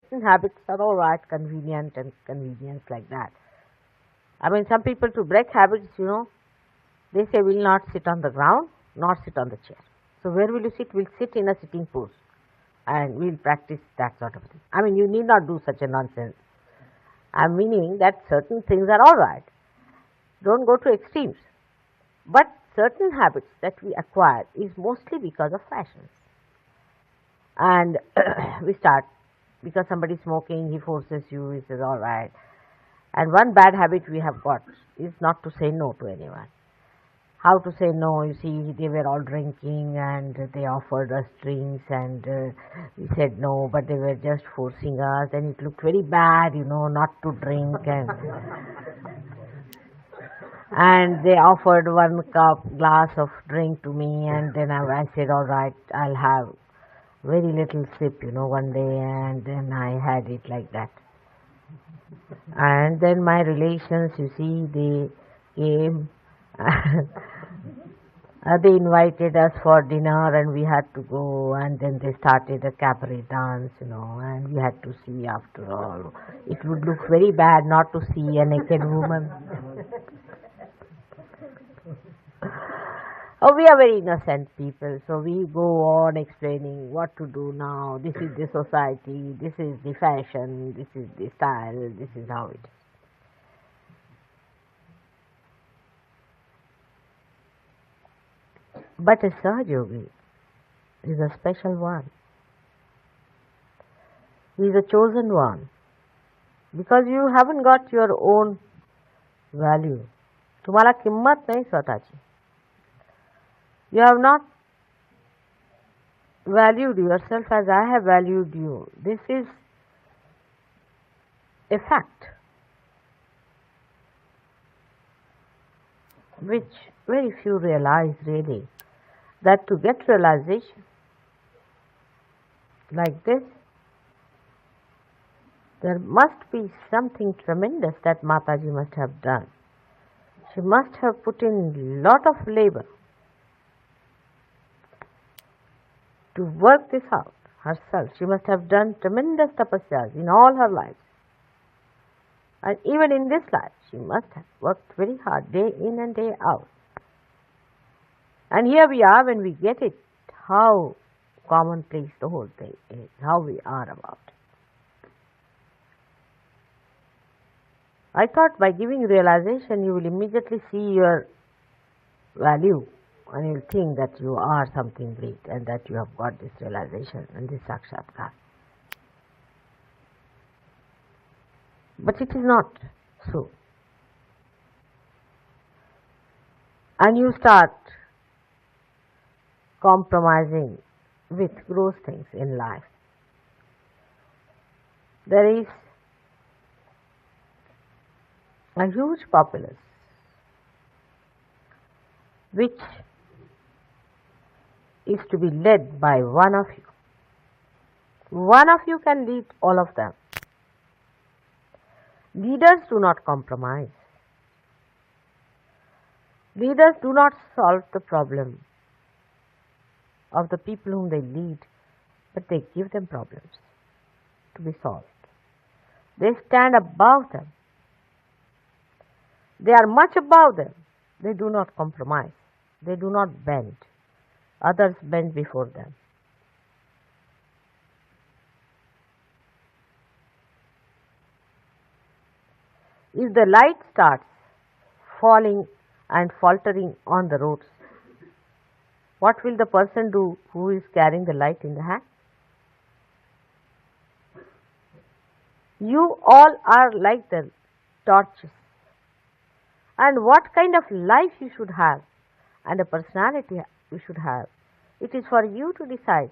certain habits are all right, convenient and convenience like that. I mean, some people to break habits, they say will not sit on the ground, not sit on the chair. So where will you sit? We'll sit in a sitting pose and we'll practice that sort of thing. I mean, you need not do such a nonsense. I'm meaning that certain things are all right. Don't go to extremes. But certain habits that we acquire is mostly because of fashions. And we start, because somebody is smoking, he forces you, he says, all right. And one bad habit we have got is not to say no to anyone. How to say no? You see, they were all drinking and they offered us drinks and we said no, but they were just forcing us and it looked very bad, not to drink. And they offered one glass of drink to me, and then I said, all right, I'll have very little sip, one day, and then I had it like that. And then my relations, you see, they came, they invited us for dinner and we had to go, and then they started a cabaret dance, and we had to see after all. It would look very bad not to see a naked woman. Oh, we are very innocent people, so we go on explaining what to do now. This is the society, this is the fashion, this is the style, this is how it is. But a Sahaja Yogi is a special one. He is a chosen one. Because you haven't got your own value. तुम्हाला किंमत नाही स्वतःची. You have not valued yourself as I have valued you. This is a fact which very few realize really, that to get realization like this, there must be something tremendous that Mataji must have done. She must have put in lot of labor to work this out herself. She must have done tremendous tapasyas in all her life. And even in this life, she must have worked very hard, day in and day out. And here we are, when we get it, how commonplace the whole thing is, how we are about it. I thought by giving realization, you will immediately see your value and you will think that you are something great and that you have got this realization and this sakshatkar. But it is not so. And you start compromising with gross things in life. There is a huge populace which is to be led by one of you. One of you can lead all of them. Leaders do not compromise. Leaders do not solve the problem of the people whom they lead, but they give them problems to be solved. They stand above them. They are much above them. They do not compromise. They do not bend. Others bend before them. If the light starts falling and faltering on the roads, what will the person do who is carrying the light in the hand? You all are like the torches. And what kind of life you should have and a personality you should have, it is for you to decide.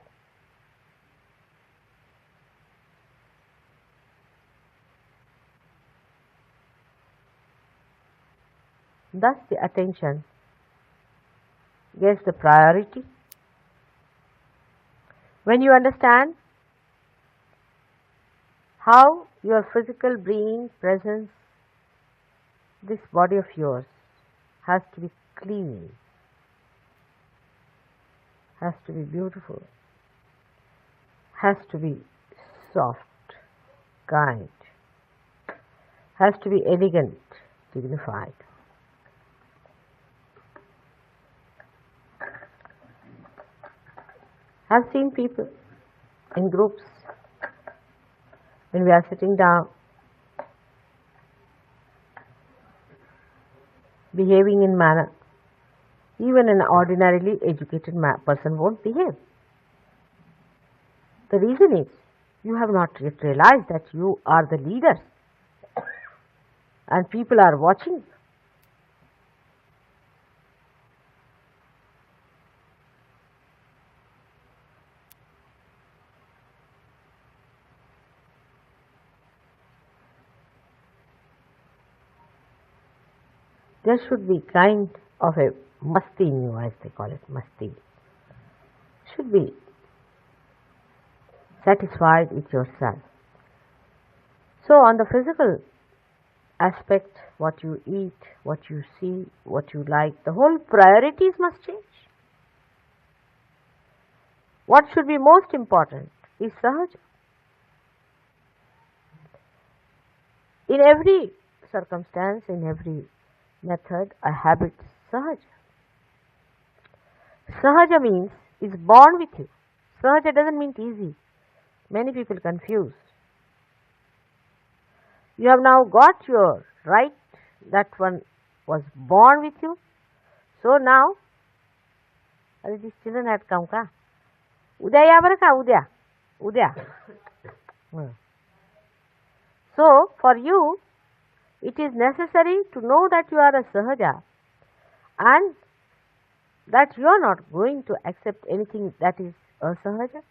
Thus the attention gets the priority. When you understand how your physical being, presence, this body of yours has to be clean, has to be beautiful, has to be soft, kind, has to be elegant, dignified. I've seen people in groups when we are sitting down behaving in manner even an ordinarily educated person won't behave. The reason is you have not yet realized that you are the leaders and people are watching. There should be kind of a masti in you, as they call it, masti. Should be satisfied with yourself. So on the physical aspect, what you eat, what you see, what you like, the whole priorities must change. What should be most important is sahaja. In every circumstance, in every method, a habit is sahaja. Sahaja means is born with you. Sahaja doesn't mean easy. Many people confuse. You have now got your right, that one was born with you. So now, these children had come ka. Udya ya bara ka, udya. So, for you, it is necessary to know that you are a sahaja and that you are not going to accept anything that is asahaja.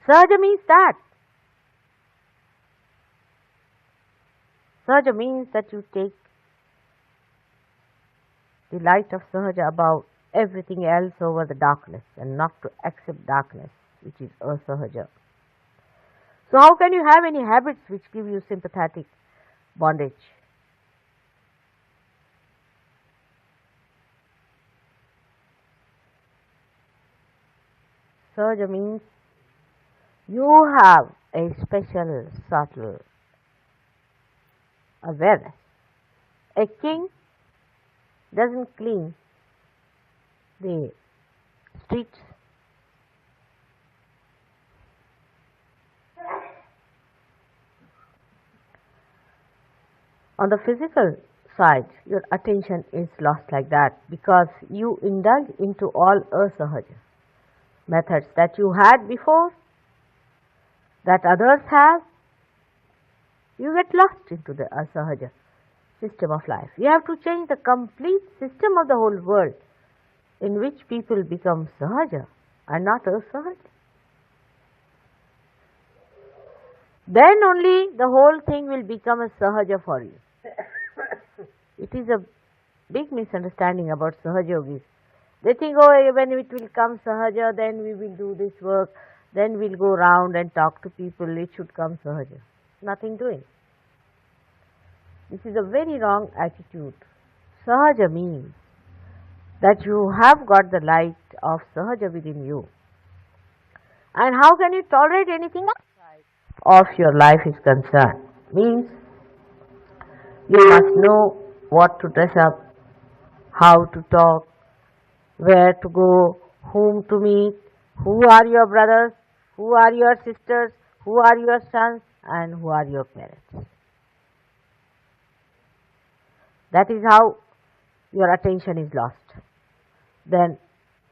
Sahaja means that. Sahaja means that you take the light of sahaja above everything else over the darkness and not to accept darkness, which is asahaja. So how can you have any habits which give you sympathetic bondage? Sahaja means you have a special, subtle awareness. A king doesn't clean the streets. On the physical side, your attention is lost like that because you indulge into all asahaja methods that you had before, that others have. You get lost into the asahaja system of life. You have to change the complete system of the whole world in which people become sahaja and not asahaja. Then only the whole thing will become a sahaja for you. It is a big misunderstanding about sahaja yogis. They think, oh, when it will come sahaja, then we will do this work, then we'll go round and talk to people, it should come sahaja. Nothing doing. This is a very wrong attitude. Sahaja means that you have got the light of sahaja within you. And how can you tolerate anything outside of your life is concerned? Means you must know what to dress up, how to talk, where to go, whom to meet, who are your brothers, who are your sisters, who are your sons, and who are your parents. That is how your attention is lost. Then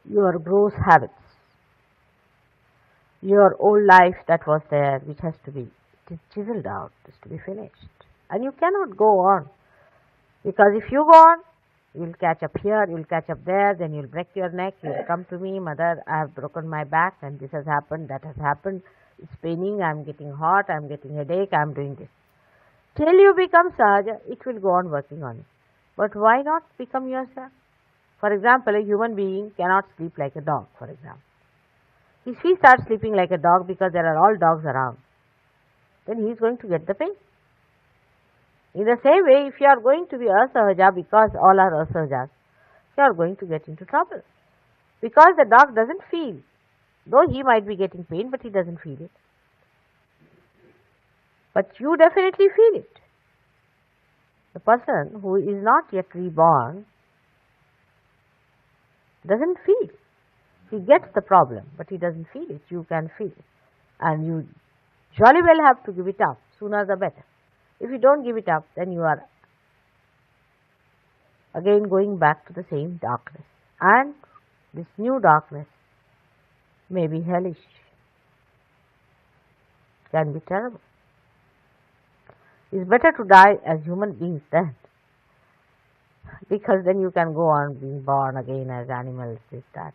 your gross habits, your old life that was there, which has to be chiseled out, is to be finished. And you cannot go on, because if you go on, you will catch up here, you will catch up there, then you will break your neck, you will come to me, mother, I have broken my back and this has happened, that has happened, it's paining, I am getting hot, I am getting headache, I am doing this. Till you become sahaja, it will go on working on it. But why not become yourself? For example, a human being cannot sleep like a dog, for example. If he starts sleeping like a dog because there are all dogs around, then he is going to get the pain. In the same way, if you are going to be asahaja because all are asahajas, you are going to get into trouble. Because the dog doesn't feel, though he might be getting pain, but he doesn't feel it. but you definitely feel it. The person who is not yet reborn doesn't feel. He gets the problem, but he doesn't feel it. You can feel it. And you jolly well have to give it up. Sooner the better. If you don't give it up, then you are again going back to the same darkness. And this new darkness may be hellish. It can be terrible. It's better to die as human beings then. Because then you can go on being born again as animals, this, that.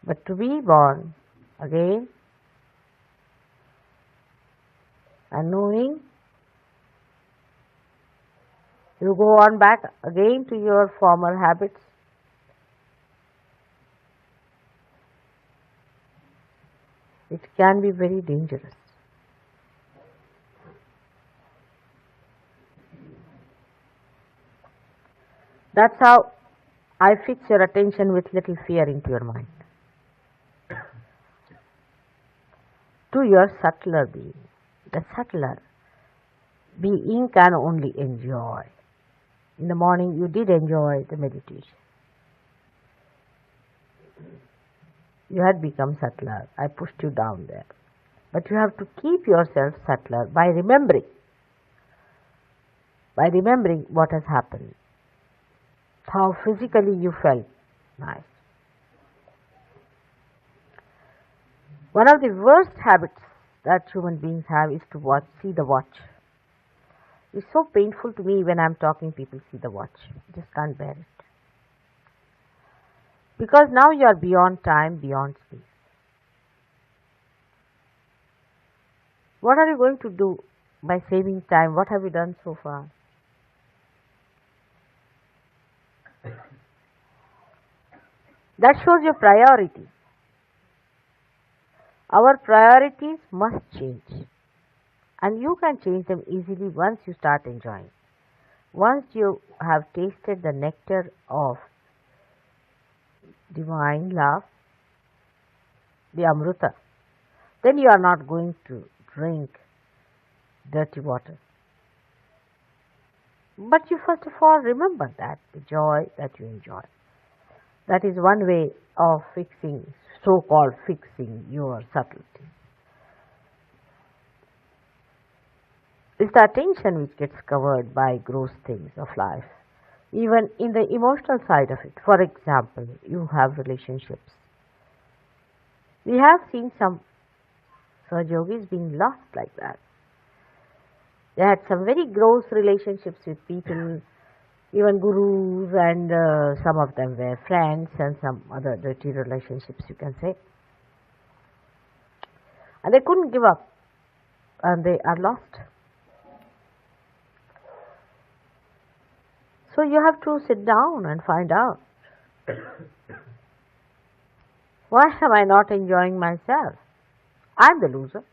But to be born again and knowing you go on back again to your former habits, it can be very dangerous. That's how I fix your attention with little fear into your mind. To your subtler being. The subtler being can only enjoy. In the morning you did enjoy the meditation. You had become subtler. I pushed you down there. But you have to keep yourself subtler by remembering what has happened. How physically you felt nice. One of the worst habits that human beings have is to see the watch. It's so painful to me when I'm talking, people see the watch. I just can't bear it. Because now you are beyond time, beyond space. What are you going to do by saving time? What have you done so far? That shows your priority. Our priorities must change. And you can change them easily once you start enjoying. Once you have tasted the nectar of divine love, the Amrita, then you are not going to drink dirty water. But you first of all remember that, the joy that you enjoy. That is one way of fixing, so-called fixing your subtlety. It's the attention which gets covered by gross things of life, even in the emotional side of it. For example, you have relationships. We have seen some Sahajogis being lost like that. They had some very gross relationships with people, even gurus, and some of them were friends, and some other dirty relationships, you can say. And they couldn't give up, and they are lost. So you have to sit down and find out, why am I not enjoying myself? I'm the loser.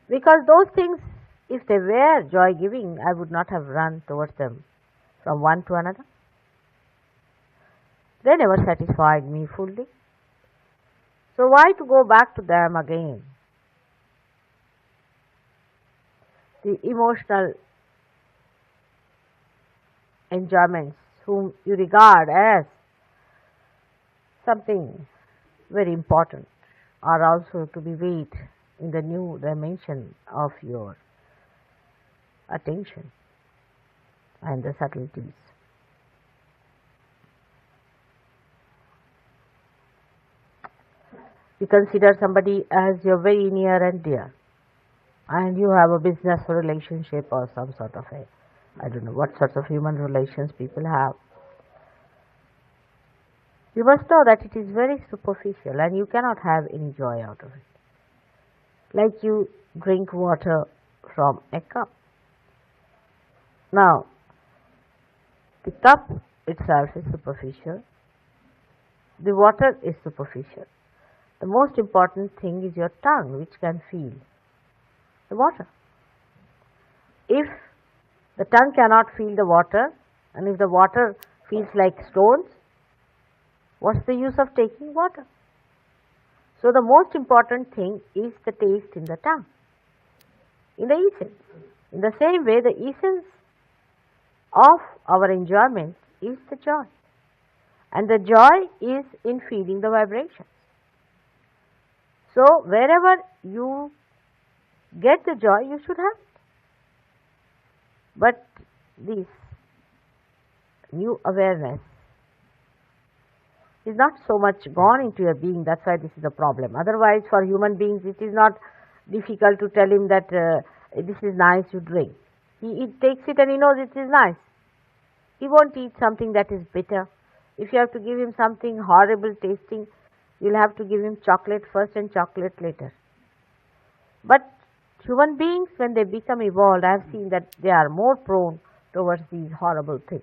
Because those things, if they were joy-giving, I would not have run towards them from one to another. They never satisfied me fully. So why to go back to them again? The emotional enjoyments whom you regard as something very important are also to be weighed in the new dimension of your attention and the subtleties. You consider somebody as your very near and dear, and you have a business relationship or some sort of a, I don't know what sorts of human relations people have. You must know that it is very superficial and you cannot have any joy out of it. Like you drink water from a cup. Now, the cup itself is superficial. The water is superficial. The most important thing is your tongue, which can feel the water. If the tongue cannot feel the water, and if the water feels like stones, what's the use of taking water? So the most important thing is the taste in the tongue, in the essence. In the same way, the essence of our enjoyment is the joy. And the joy is in feeling the vibrations. So wherever you get the joy, you should have it. But this new awareness is not so much gone into your being. That's why this is a problem. Otherwise, for human beings, it is not difficult to tell him that this is nice, you drink. He takes it and he knows it is nice. He won't eat something that is bitter. If you have to give him something horrible tasting, you'll have to give him chocolate first and chocolate later. But human beings, when they become evolved, I have seen that they are more prone towards these horrible things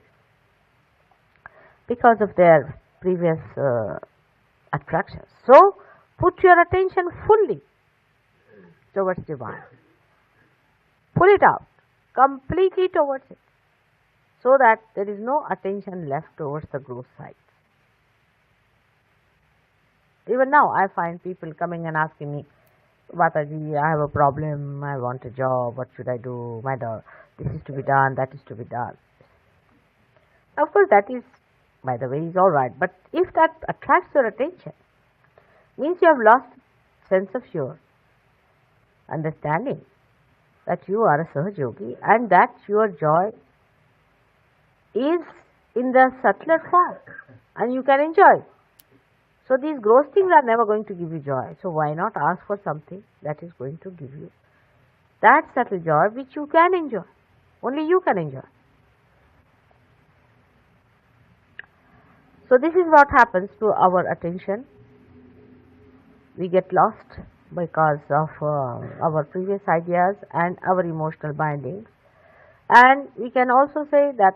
because of their previous attractions. So, put your attention fully towards divine. Pull it out completely towards it, so that there is no attention left towards the gross side. Even now, I find people coming and asking me, Mataji, I have a problem, I want a job, what should I do? This is to be done, that is to be done. Of course, that is, by the way, is all right. But if that attracts your attention, means you have lost sense of your understanding that you are a Sahaj Yogi and that your joy is in the subtler form and you can enjoy. So these gross things are never going to give you joy. So why not ask for something that is going to give you that subtle joy which you can enjoy. Only you can enjoy. So this is what happens to our attention. We get lost because of our previous ideas and our emotional bindings. And we can also say that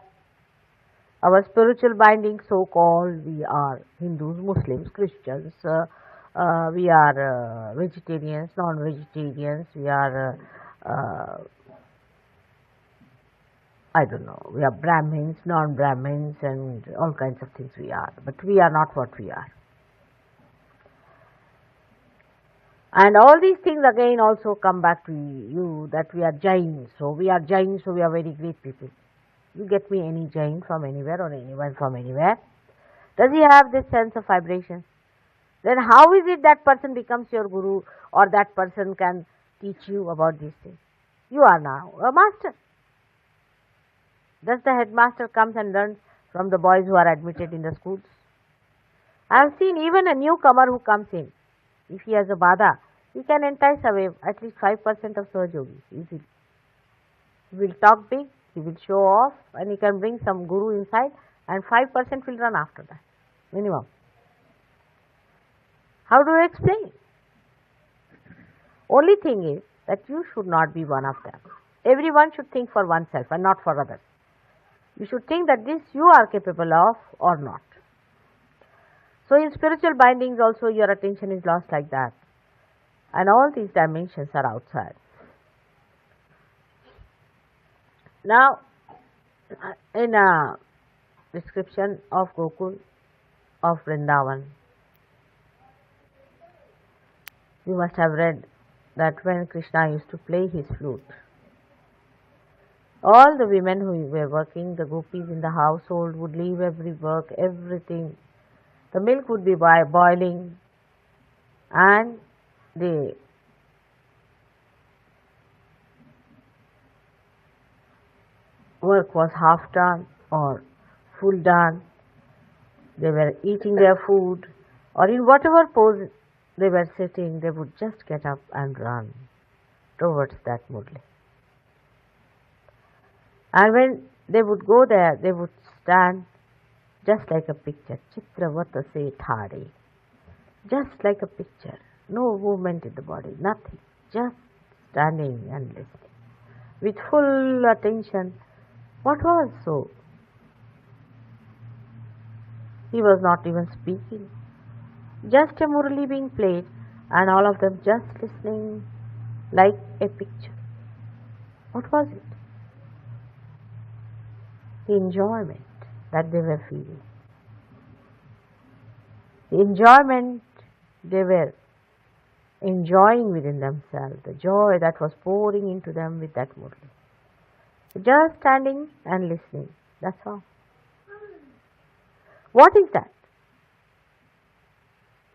our spiritual bindings, so-called, we are Hindus, Muslims, Christians, we are vegetarians, non-vegetarians, we are, I don't know, we are Brahmins, non-Brahmins, and all kinds of things we are. But we are not what we are. And all these things again also come back to you, that we are Jains. So we are Jains, so we are very great people. You get me any Jain from anywhere or anyone from anywhere. Does he have this sense of vibration? Then how is it that person becomes your guru or that person can teach you about these things? You are now a master. Does the headmaster comes and learns from the boys who are admitted in the schools? I have seen even a newcomer who comes in. If he has a bada, he can entice away at least 5% of Sahaj Yogis easily. He will talk big, he will show off, and he can bring some guru inside, and 5% will run after that, minimum. How do you explain? Only thing is that you should not be one of them. Everyone should think for oneself and not for others. You should think that this you are capable of or not. So in spiritual bindings also your attention is lost like that. And all these dimensions are outside. Now, in a description of Gokul, of Vrindavan, you must have read that when Krishna used to play his flute, all the women who were working, the gopis in the household would leave every work, everything. The milk would be boiling and the work was half done or full done. They were eating their food, or in whatever pose they were sitting, they would just get up and run towards that murli. And when they would go there, they would stand just like a picture, Chitravata se thari, just like a picture, no movement in the body, nothing, just standing and listening with full attention. What was so? He was not even speaking, just a murali being played and all of them just listening like a picture. What was it? The enjoyment that they were feeling. The enjoyment they were enjoying within themselves, the joy that was pouring into them with that murli. Just standing and listening, that's all. What is that?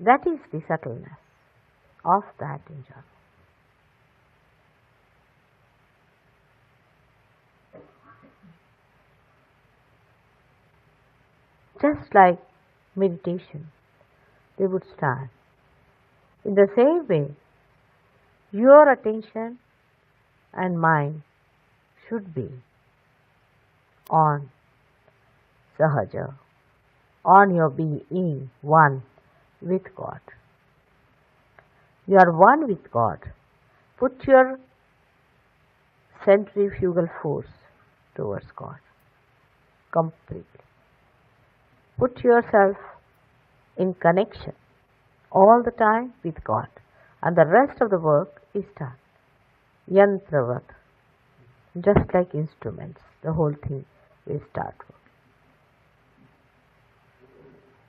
That is the subtleness of that enjoyment. Just like meditation, they would stand. In the same way, your attention and mind should be on Sahaja, on your being one with God. You are one with God. Put your centrifugal force towards God completely. Put yourself in connection all the time with God, and the rest of the work is done. Yantravat, just like instruments, the whole thing will start working.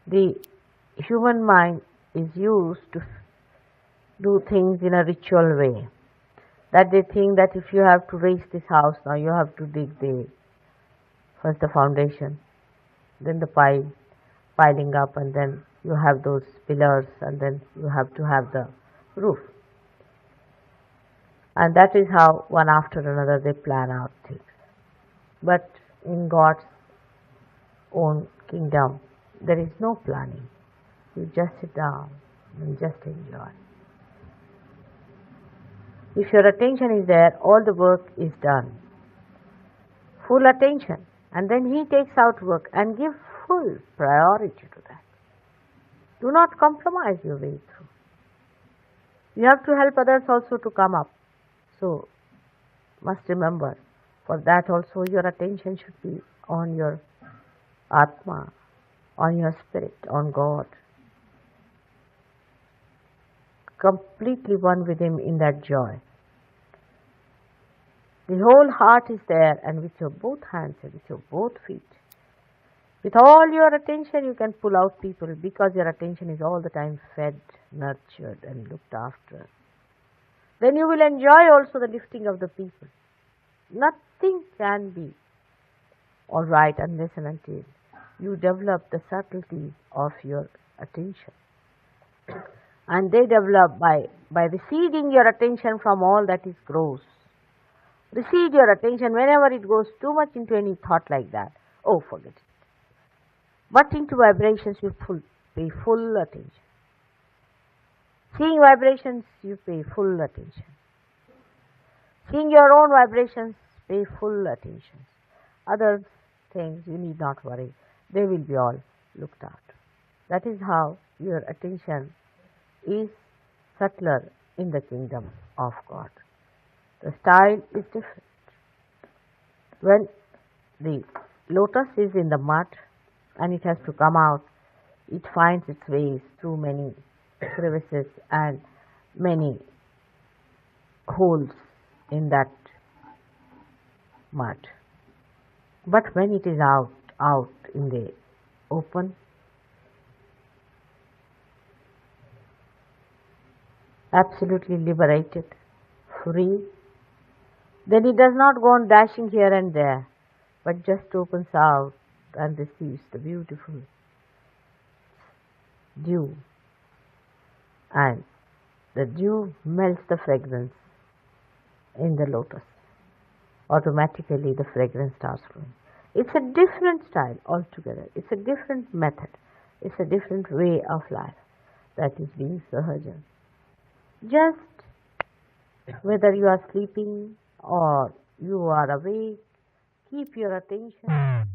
The human mind is used to do things in a ritual way, that they think that if you have to raise this house, now you have to dig first the foundation, then the piling up, and then you have those pillars, and then you have to have the roof. And that is how one after another they plan out things. But in God's own kingdom, there is no planning. You just sit down and just enjoy. If your attention is there, all the work is done. Full attention. And then He takes out work, and give full priority to that. Do not compromise your way through. You have to help others also to come up. So, must remember, for that also your attention should be on your Atma, on your spirit, on God. Completely one with Him in that joy. The whole heart is there, and with your both hands and with your both feet, with all your attention you can pull out people, because your attention is all the time fed, nurtured and looked after. Then you will enjoy also the lifting of the people. Nothing can be all right unless and until you develop the subtlety of your attention. And they develop by receding your attention from all that is gross. Recede your attention whenever it goes too much into any thought like that. Oh, forget it. But into vibrations you pay full attention. Seeing vibrations, you pay full attention. Seeing your own vibrations, pay full attention. Other things you need not worry. They will be all looked after. That is how your attention is subtler in the kingdom of God. The style is different. When the lotus is in the mud and it has to come out, it finds its ways through many crevices and many holes in that mud. But when it is out in the open, absolutely liberated, free, then it does not go on dashing here and there, but just opens out and receives the beautiful dew. And the dew melts the fragrance in the lotus. Automatically the fragrance starts flowing. It's a different style altogether. It's a different method. It's a different way of life that is being sahaja. Just whether you are sleeping or you are awake, keep your attention